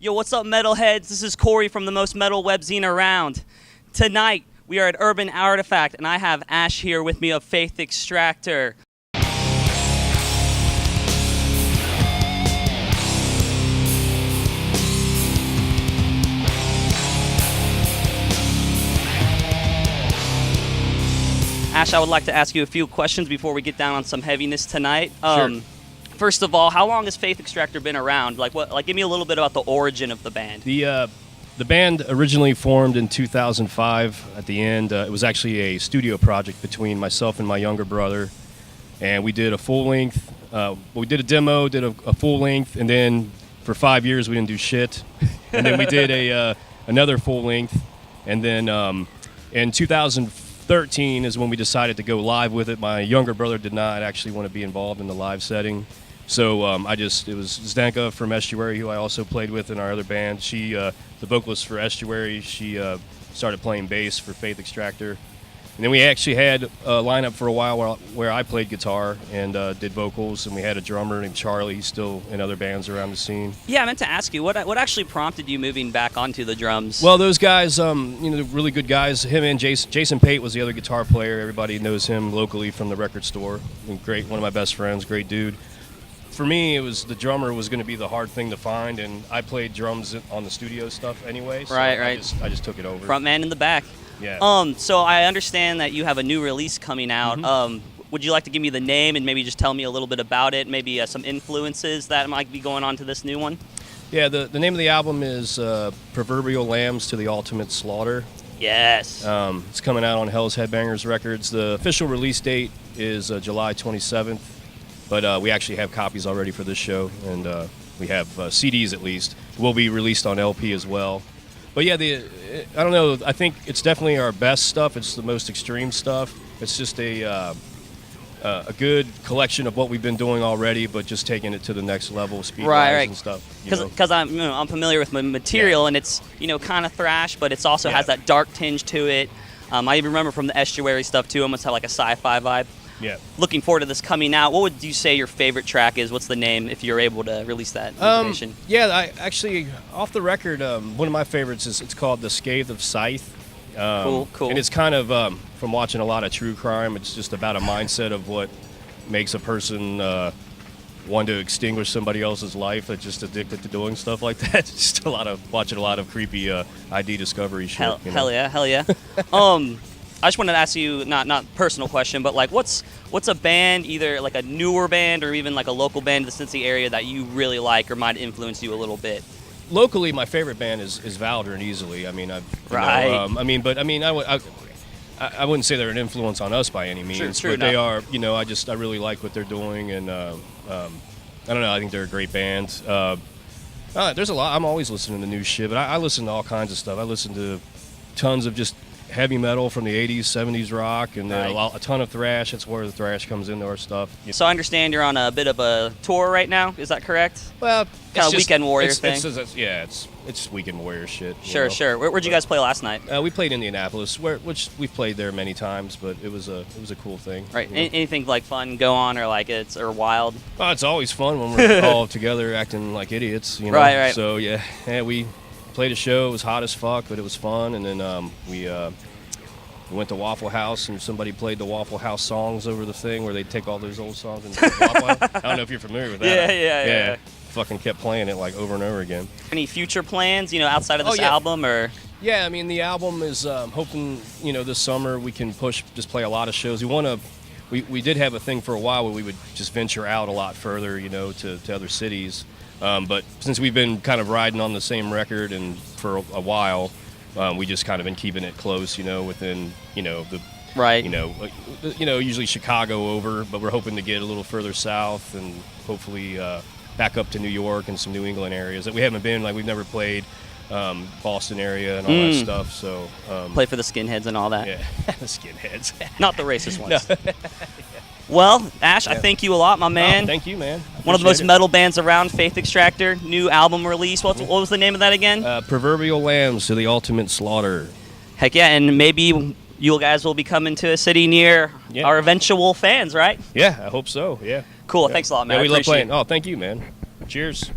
Yo, what's up, metalheads? This is Kory from the most metal webzine around. Tonight, we are at Urban Artifact, and I have Ash here with me of Faithxtractor. Ash, I would like to ask you a few questions before we get down on some heaviness tonight. Sure. First of all, how long has Faithxtractor been around? Give me a little bit about the origin of the band. The band originally formed in 2005 at the end. It was actually a studio project between myself and my younger brother. And we did a full length. We did a demo, did a full length, and then for 5 years we didn't do shit. And then we did another full length. And then in 2013 is when we decided to go live with it. My younger brother did not actually want to be involved in the live setting. So it was Zdenka from Estuary, who I also played with in our other band. She, the vocalist for Estuary, she started playing bass for Faithxtractor. And then we actually had a lineup for a while where I played guitar and did vocals, and we had a drummer named Charlie. He's still in other bands around the scene. Yeah, I meant to ask you, what actually prompted you moving back onto the drums? Well, those guys, really good guys. Him and Jason Pate was the other guitar player. Everybody knows him locally from the record store. Great, one of my best friends, great dude. For me, the drummer was going to be the hard thing to find, and I played drums on the studio stuff anyway. So right. I just took it over. Front man in the back. Yeah. So I understand that you have a new release coming out. Mm-hmm. Would you like to give me the name and maybe just tell me a little bit about it? Maybe some influences that might be going on to this new one? Yeah. The name of the album is Proverbial Lambs to the Ultimate Slaughter. Yes. It's coming out on Hell's Headbangers Records. The official release date is July 27th. But we actually have copies already for this show, and we have CDs at least. Will be released on LP as well. But yeah, I don't know. I think it's definitely our best stuff. It's the most extreme stuff. It's just a good collection of what we've been doing already, but just taking it to the next level, speed-wise and stuff. Because I'm familiar with my material, and it's kind of thrash, but it also has that dark tinge to it. I even remember from the Estuary stuff too. Almost had like a sci-fi vibe. Yeah. Looking forward to this coming out. What would you say your favorite track is? What's the name, if you're able to release that information? I actually, off the record, one of my favorites it's called The Scathe of Scythe. Cool. And it's kind of, from watching a lot of true crime, it's just about a mindset of what makes a person want to extinguish somebody else's life that's just addicted to doing stuff like that. Just watching a lot of creepy ID discovery shit. Hell yeah. I just wanted to ask you, not personal question, but like what's a band, either like a newer band or even like a local band in the Cincy area that you really like or might influence you a little bit? Locally, my favorite band is Valdrin easily. I mean, I wouldn't say they're an influence on us by any means, True but they are. I really like what they're doing, and I don't know. I think they're a great band. There's a lot. I'm always listening to new shit, but I listen to all kinds of stuff. I listen to tons of just heavy metal from the 80s, 70s rock, and then a ton of thrash. That's where the thrash comes into our stuff. So I understand you're on a bit of a tour right now. Is that correct? Well, kind of Weekend Warrior thing. It's Weekend Warrior shit. Sure. Where'd you guys play last night? We played Indianapolis, which we've played there many times, but it was a cool thing. Right. Anything like fun go on or wild? Oh, it's always fun when we're all together acting like idiots. Right. So we played a show. It was hot as fuck, but it was fun. And then we went to Waffle House, and somebody played the Waffle House songs over the thing where they take all those old songs and Waffle House. I don't know if you're familiar with that. Yeah. Fucking kept playing it like over and over again. Any future plans, outside of this album, or? Yeah, I mean the album is hoping this summer we can just play a lot of shows. We did have a thing for a while where we would just venture out a lot further, to other cities. But since we've been kind of riding on the same record and for a while, we just kind of been keeping it close, within, the right. Usually Chicago over, but we're hoping to get a little further south and hopefully back up to New York and some New England areas that we haven't been. Like we've never played Boston area and all that stuff. So play for the skinheads and all that. Yeah, the skinheads. Not the racist ones. No. Well, Ash, I thank you a lot, my man. Oh, thank you, man. One of the most metal bands around, Faithxtractor, new album release. What was the name of that again? Proverbial Lambs to the Ultimate Slaughter. Heck yeah, and maybe you guys will be coming to a city near our eventual fans, right? Yeah, I hope so, yeah. Cool, thanks a lot, man. Yeah, we love playing. It. Oh, thank you, man. Cheers.